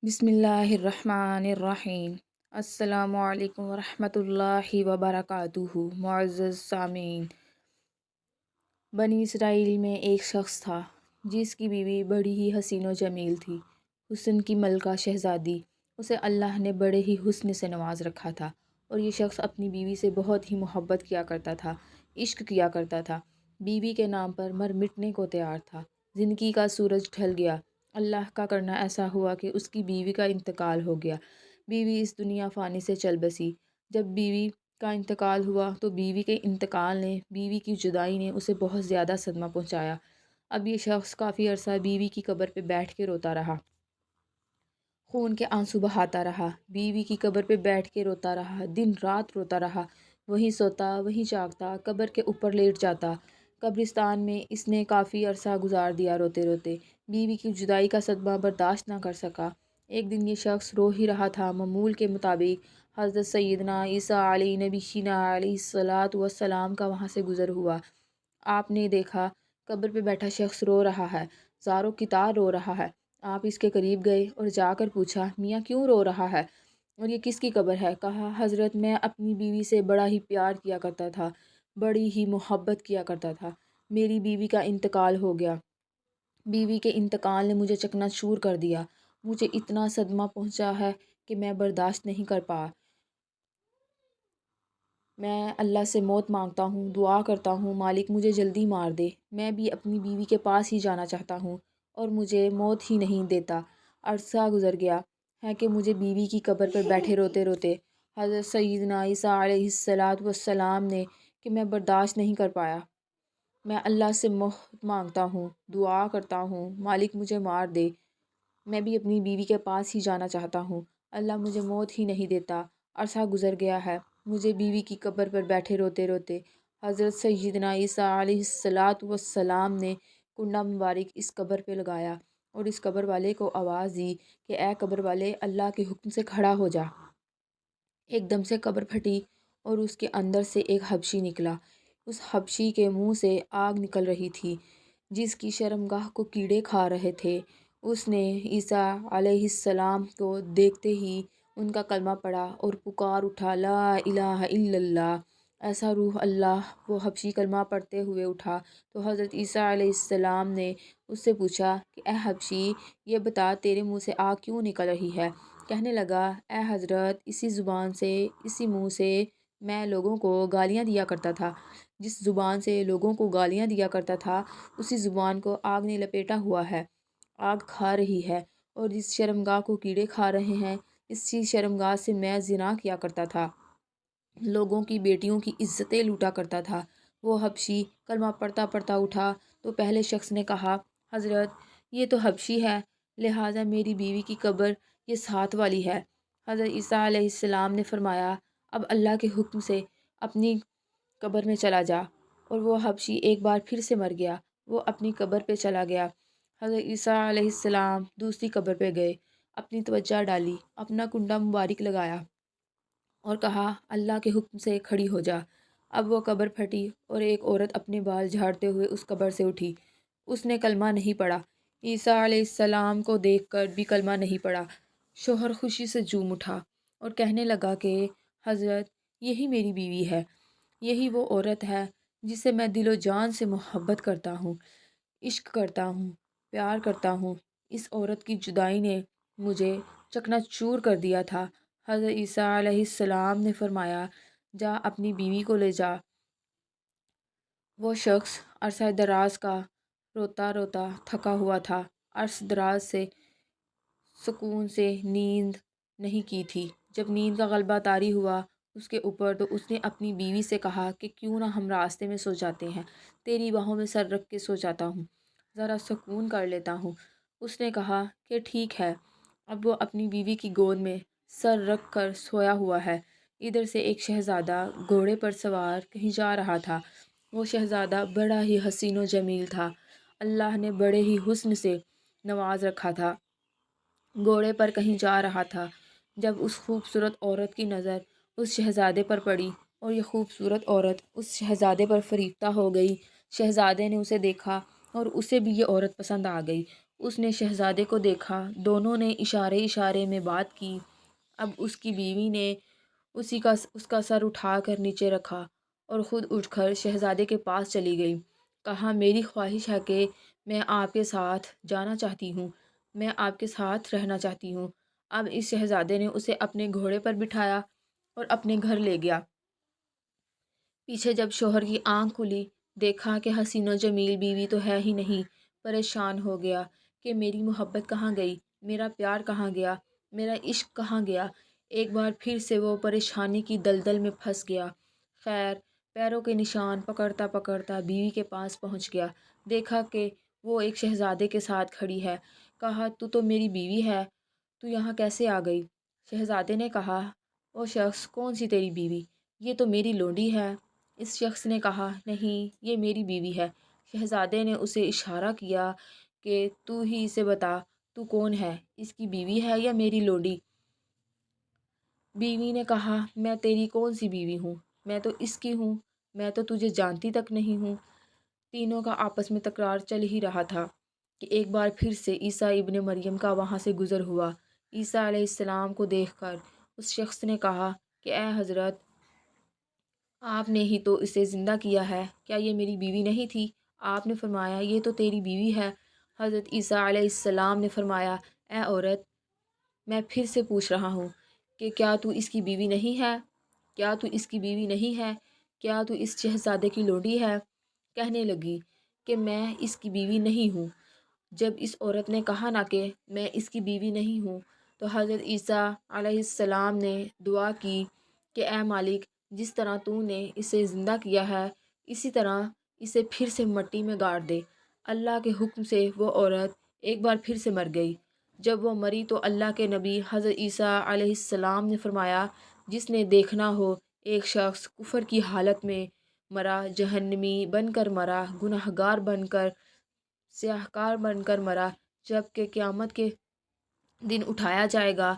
بسم اللہ الرحمن الرحیم۔ السلام علیکم ورحمۃ اللہ وبرکاتہ۔ معزز سامعین، بنی اسرائیل میں ایک شخص تھا جس کی بیوی بڑی ہی حسین و جمیل تھی، حسن کی ملکہ شہزادی۔ اسے اللہ نے بڑے ہی حسن سے نواز رکھا تھا اور یہ شخص اپنی بیوی سے بہت ہی محبت کیا کرتا تھا، عشق کیا کرتا تھا، بیوی کے نام پر مر مٹنے کو تیار تھا۔ زندگی کا سورج ڈھل گیا، اللہ کا کرنا ایسا ہوا کہ اس کی بیوی کا انتقال ہو گیا۔ بیوی اس دنیا فانی سے چل بسی۔ جب بیوی کا انتقال ہوا تو بیوی کے انتقال نے، بیوی کی جدائی نے اسے بہت زیادہ صدمہ پہنچایا۔ اب یہ شخص کافی عرصہ بیوی کی قبر پہ بیٹھ کے روتا رہا، خون کے آنسو بہاتا رہا، بیوی کی قبر پہ بیٹھ کے روتا رہا، دن رات روتا رہا، وہیں سوتا وہیں جاگتا، قبر کے اوپر لیٹ جاتا۔ قبرستان میں اس نے کافی عرصہ گزار دیا روتے روتے، بیوی کی جدائی کا صدمہ برداشت نہ کر سکا۔ ایک دن یہ شخص رو ہی رہا تھا، معمول کے مطابق حضرت سیدنا عیسیٰ علیہ نبینا علیہ الصلاۃ والسلام کا وہاں سے گزر ہوا۔ آپ نے دیکھا قبر پہ بیٹھا شخص رو رہا ہے، زاروں کی طرح رو رہا ہے۔ آپ اس کے قریب گئے اور جا کر پوچھا، میاں کیوں رو رہا ہے اور یہ کس کی قبر ہے؟ کہا، حضرت میں اپنی بیوی سے بڑا ہی پیار کیا کرتا تھا، بڑی ہی محبت کیا کرتا تھا، میری بیوی کا انتقال ہو گیا، بیوی کے انتقال نے مجھے چکنا چور کر دیا، مجھے اتنا صدمہ پہنچا ہے کہ میں برداشت نہیں کر پا، میں اللہ سے موت مانگتا ہوں، دعا کرتا ہوں مالک مجھے جلدی مار دے، میں بھی اپنی بیوی کے پاس ہی جانا چاہتا ہوں اور مجھے موت ہی نہیں دیتا۔ عرصہ گزر گیا ہے کہ مجھے بیوی کی قبر پر بیٹھے روتے روتے حضرت سیدنا عیسیٰ علیہ الصلاۃ والسلام نے کہ میں برداشت نہیں کر پایا، میں اللہ سے موت مانگتا ہوں، دعا کرتا ہوں مالک مجھے مار دے، میں بھی اپنی بیوی کے پاس ہی جانا چاہتا ہوں، اللہ مجھے موت ہی نہیں دیتا۔ عرصہ گزر گیا ہے، مجھے بیوی کی قبر پر بیٹھے روتے روتے حضرت سیدنا عیسیٰ علیہ الصلاۃ والسلام نے کنڈا مبارک اس قبر پہ لگایا اور اس قبر والے کو آواز دی کہ اے قبر والے، اللہ کے حکم سے کھڑا ہو جا۔ ایک دم سے قبر پھٹی اور اس کے اندر سے ایک حبشی نکلا۔ اس حبشی کے منہ سے آگ نکل رہی تھی، جس کی شرمگاہ کو کیڑے کھا رہے تھے۔ اس نے عیسیٰ علیہ السلام کو دیکھتے ہی ان کا کلمہ پڑھا اور پکار اٹھا، لا الہ الا اللہ۔ ایسا روح اللہ، وہ حبشی کلمہ پڑھتے ہوئے اٹھا تو حضرت عیسیٰ علیہ السلام نے اس سے پوچھا کہ اے حبشی، یہ بتا تیرے منہ سے آگ کیوں نکل رہی ہے؟ کہنے لگا، اے حضرت، اسی زبان سے، اسی منہ سے میں لوگوں کو گالیاں دیا کرتا تھا، جس زبان سے لوگوں کو گالیاں دیا کرتا تھا اسی زبان کو آگ نے لپیٹا ہوا ہے، آگ کھا رہی ہے، اور جس شرمگاہ کو کیڑے کھا رہے ہیں اسی شرمگاہ سے میں زنا کیا کرتا تھا، لوگوں کی بیٹیوں کی عزتیں لوٹا کرتا تھا۔ وہ حبشی کلمہ پڑھتا پڑھتا اٹھا تو پہلے شخص نے کہا، حضرت یہ تو حبشی ہے، لہٰذا میری بیوی کی قبر یہ ساتھ والی ہے۔ حضرت عیسیٰ علیہ السلام نے فرمایا، اب اللہ کے حکم سے اپنی قبر میں چلا جا، اور وہ حبشی ایک بار پھر سے مر گیا، وہ اپنی قبر پہ چلا گیا۔ حضرت عیسیٰ علیہ السلام دوسری قبر پہ گئے، اپنی توجہ ڈالی، اپنا کنڈا مبارک لگایا اور کہا، اللہ کے حکم سے کھڑی ہو جا۔ اب وہ قبر پھٹی اور ایک عورت اپنے بال جھاڑتے ہوئے اس قبر سے اٹھی۔ اس نے کلمہ نہیں پڑھا، عیسیٰ علیہ السلام کو دیکھ کر بھی کلمہ نہیں پڑھا۔ شوہر خوشی سے جھوم اٹھا اور کہنے لگا کہ حضرت، یہی میری بیوی ہے، یہی وہ عورت ہے جسے میں دل و جان سے محبت کرتا ہوں، عشق کرتا ہوں، پیار کرتا ہوں۔ اس عورت کی جدائی نے مجھے چکنا چور کر دیا تھا۔ حضرت عیسیٰ علیہ السلام نے فرمایا، جا اپنی بیوی کو لے جا۔ وہ شخص عرصہ دراز کا روتا روتا تھکا ہوا تھا، عرصہ دراز سے سکون سے نیند نہیں کی تھی۔ جب نیند کا غلبہ طاری ہوا اس کے اوپر تو اس نے اپنی بیوی سے کہا کہ کیوں نہ ہم راستے میں سو جاتے ہیں، تیری باہوں میں سر رکھ کے سو جاتا ہوں، ذرا سکون کر لیتا ہوں۔ اس نے کہا کہ ٹھیک ہے۔ اب وہ اپنی بیوی کی گود میں سر رکھ کر سویا ہوا ہے۔ ادھر سے ایک شہزادہ گھوڑے پر سوار کہیں جا رہا تھا۔ وہ شہزادہ بڑا ہی حسین و جمیل تھا، اللہ نے بڑے ہی حسن سے نواز رکھا تھا، گھوڑے پر کہیں جا رہا تھا۔ جب اس خوبصورت عورت کی نظر اس شہزادے پر پڑی اور یہ خوبصورت عورت اس شہزادے پر فریفتہ ہو گئی، شہزادے نے اسے دیکھا اور اسے بھی یہ عورت پسند آ گئی۔ اس نے شہزادے کو دیکھا، دونوں نے اشارے اشارے میں بات کی۔ اب اس کی بیوی نے اس کا سر اٹھا کر نیچے رکھا اور خود اٹھ کر شہزادے کے پاس چلی گئی۔ کہا میری خواہش ہے کہ میں آپ کے ساتھ جانا چاہتی ہوں، میں آپ کے ساتھ رہنا چاہتی ہوں۔ اب اس شہزادے نے اسے اپنے گھوڑے پر بٹھایا اور اپنے گھر لے گیا۔ پیچھے جب شوہر کی آنکھ کھلی، دیکھا کہ حسین و جمیل بیوی تو ہے ہی نہیں۔ پریشان ہو گیا کہ میری محبت کہاں گئی، میرا پیار کہاں گیا، میرا عشق کہاں گیا۔ ایک بار پھر سے وہ پریشانی کی دلدل میں پھنس گیا۔ خیر، پیروں کے نشان پکڑتا پکڑتا بیوی کے پاس پہنچ گیا۔ دیکھا کہ وہ ایک شہزادے کے ساتھ کھڑی ہے۔ کہا تو میری بیوی ہے، تو یہاں کیسے آ گئی؟ شہزادے نے کہا او شخص، کون سی تیری بیوی؟ یہ تو میری لونڈی ہے۔ اس شخص نے کہا نہیں، یہ میری بیوی ہے۔ شہزادے نے اسے اشارہ کیا کہ تو ہی اسے بتا، تو کون ہے، اس کی بیوی ہے یا میری لونڈی؟ بیوی نے کہا میں تیری کون سی بیوی ہوں، میں تو اس کی ہوں، میں تو تجھے جانتی تک نہیں ہوں۔ تینوں کا آپس میں تکرار چل ہی رہا تھا کہ ایک بار پھر سے عیسیٰ ابن مریم کا وہاں سے گزر ہوا۔ عیسیٰ علیہ السلام کو دیکھ کر اس شخص نے کہا کہ اے حضرت، آپ نے ہی تو اسے زندہ کیا ہے، کیا یہ میری بیوی نہیں تھی؟ آپ نے فرمایا یہ تو تیری بیوی ہے۔ حضرت عیسیٰ علیہ السلام نے فرمایا اے عورت، میں پھر سے پوچھ رہا ہوں کہ کیا تو اس کی بیوی نہیں ہے؟ کیا تو اس کی بیوی نہیں ہے؟ کیا تو اس شہزادے کی لونڈی ہے؟ کہنے لگی کہ میں اس کی بیوی نہیں ہوں۔ جب اس عورت نے کہا نا کہ میں اس کی بیوی نہیں ہوں، تو حضرت عیسیٰ علیہ السلام نے دعا کی کہ اے مالک، جس طرح تو نے اسے زندہ کیا ہے، اسی طرح اسے پھر سے مٹی میں گاڑ دے۔ اللہ کے حکم سے وہ عورت ایک بار پھر سے مر گئی۔ جب وہ مری تو اللہ کے نبی حضرت عیسیٰ علیہ السلام نے فرمایا جس نے دیکھنا ہو ایک شخص کفر کی حالت میں مرا، جہنمی بن کر مرا، گناہگار بن کر، سیاہکار بن کر مرا، جب کہ قیامت کے دن اٹھایا جائے گا،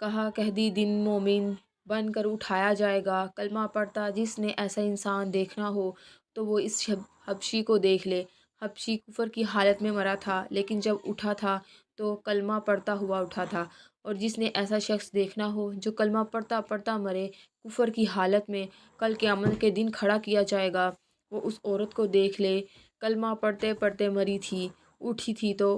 کہا کہہ دن مومن بن کر اٹھایا جائے گا، کلمہ پڑھتا جس نے ایسا انسان دیکھنا ہو تو وہ اس حبشی کو دیکھ لے۔ حبشی کفر کی حالت میں مرا تھا، لیکن جب اٹھا تھا تو کلمہ پڑھتا ہوا اٹھا تھا۔ اور جس نے ایسا شخص دیکھنا ہو جو کلمہ پڑھتا پڑھتا مرے کفر کی حالت میں، کل قیامت کے دن کھڑا کیا جائے گا، وہ اس عورت کو دیکھ لے، کلمہ پڑھتے پڑھتے مری تھی، اٹھی تھی تو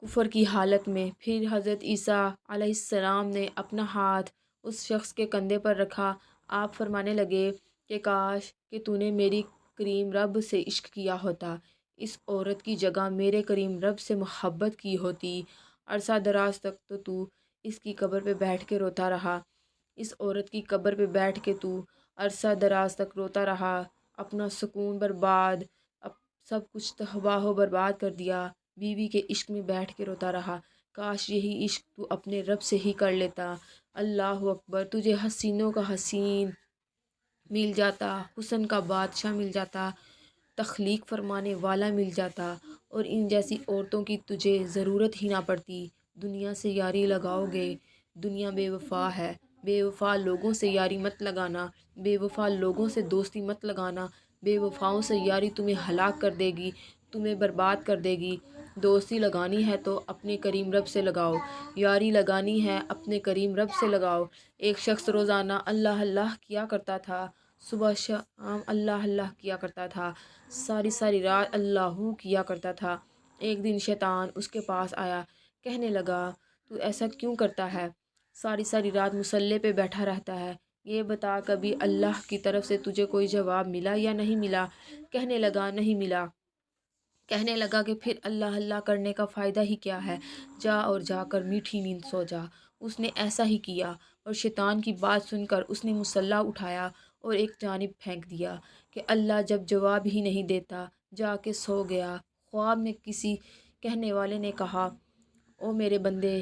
کفر کی حالت میں۔ پھر حضرت عیسیٰ علیہ السلام نے اپنا ہاتھ اس شخص کے کندھے پر رکھا۔ آپ فرمانے لگے کہ کاش کہ تو نے میری کریم رب سے عشق کیا ہوتا، اس عورت کی جگہ میرے کریم رب سے محبت کی ہوتی۔ عرصہ دراز تک تو اس کی قبر پہ بیٹھ کے روتا رہا، اس عورت کی قبر پہ بیٹھ کے تو عرصہ دراز تک روتا رہا، اپنا سکون برباد، سب کچھ تباہ و برباد کر دیا، بیوی کے عشق میں بیٹھ کے روتا رہا۔ کاش یہی عشق تو اپنے رب سے ہی کر لیتا۔ اللہ اکبر، تجھے حسینوں کا حسین مل جاتا، حسن کا بادشاہ مل جاتا، تخلیق فرمانے والا مل جاتا، اور ان جیسی عورتوں کی تجھے ضرورت ہی نہ پڑتی۔ دنیا سے یاری لگاؤ گے، دنیا بے وفا ہے، بے وفا لوگوں سے یاری مت لگانا، بے وفا لوگوں سے دوستی مت لگانا، بے وفاؤں سے یاری تمہیں ہلاک کر دے گی، تمہیں برباد کر دے گی۔ دوستی لگانی ہے تو اپنے کریم رب سے لگاؤ، یاری لگانی ہے اپنے کریم رب سے لگاؤ۔ ایک شخص روزانہ اللہ اللہ کیا کرتا تھا، صبح شام اللہ اللہ کیا کرتا تھا، ساری ساری رات اللہ کیا کرتا تھا۔ ایک دن شیطان اس کے پاس آیا، کہنے لگا تو ایسا کیوں کرتا ہے، ساری ساری رات مصلے پہ بیٹھا رہتا ہے، یہ بتا کبھی اللہ کی طرف سے تجھے کوئی جواب ملا یا نہیں ملا؟ کہنے لگا نہیں ملا۔ کہنے لگا کہ پھر اللہ اللہ کرنے کا فائدہ ہی کیا ہے، جا اور جا کر میٹھی نیند سو جا۔ اس نے ایسا ہی کیا، اور شیطان کی بات سن کر اس نے مصلا اٹھایا اور ایک جانب پھینک دیا کہ اللہ جب جواب ہی نہیں دیتا، جا کے سو گیا۔ خواب میں کسی کہنے والے نے کہا او میرے بندے،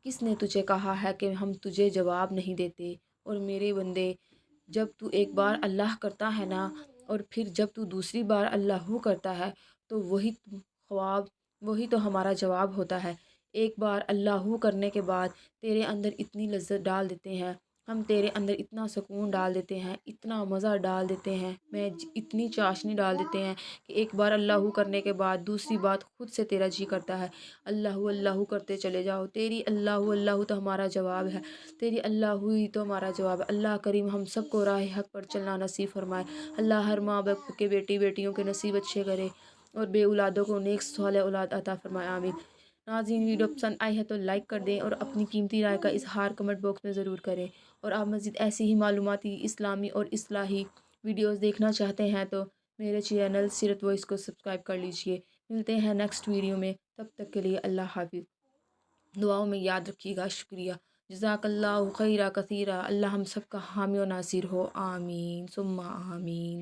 کس نے تجھے کہا ہے کہ ہم تجھے جواب نہیں دیتے؟ اور میرے بندے، جب تو ایک بار اللہ کرتا ہے نا، اور پھر جب تو دوسری بار اللہ کرتا ہے تو وہی خواب، وہی تو ہمارا جواب ہوتا ہے۔ ایک بار اللہ کرنے کے بعد تیرے اندر اتنی لذت ڈال دیتے ہیں، ہم تیرے اندر اتنا سکون ڈال دیتے ہیں، اتنا مزہ ڈال دیتے ہیں، میں اتنی چاشنی ڈال دیتے ہیں کہ ایک بار اللہ کرنے کے بعد دوسری بات خود سے تیرا جی کرتا ہے اللہ اللہ کرتے چلے جاؤ۔ تیری اللہ اللہ تو ہمارا جواب ہے، تیری اللہ ہی تو ہمارا جواب ہے۔ اللہ کریم ہم سب کو راہ حق پر چلنا نصیب فرمائے۔ اللہ ہر ماں باپ کے بیٹیوں کے نصیب اچھے کرے اور بے اولادوں کو نیک صالح اولاد عطا فرمائے، آمین۔ ناظرین، ویڈیو پسند آئی ہے تو لائک کر دیں اور اپنی قیمتی رائے کا اظہار کمنٹ باکس میں ضرور کریں، اور آپ مزید ایسی ہی معلوماتی اسلامی اور اصلاحی ویڈیوز دیکھنا چاہتے ہیں تو میرے چینل سیرت وائس کو سبسکرائب کر لیجئے۔ ملتے ہیں نیکسٹ ویڈیو میں، تب تک کے لیے اللہ حافظ۔ دعاؤں میں یاد رکھیے گا، شکریہ، جزاک اللہ خیرہ کثیرہ۔ اللہ ہم سب کا حامی و ناصر ہو، آمین ثم آمین۔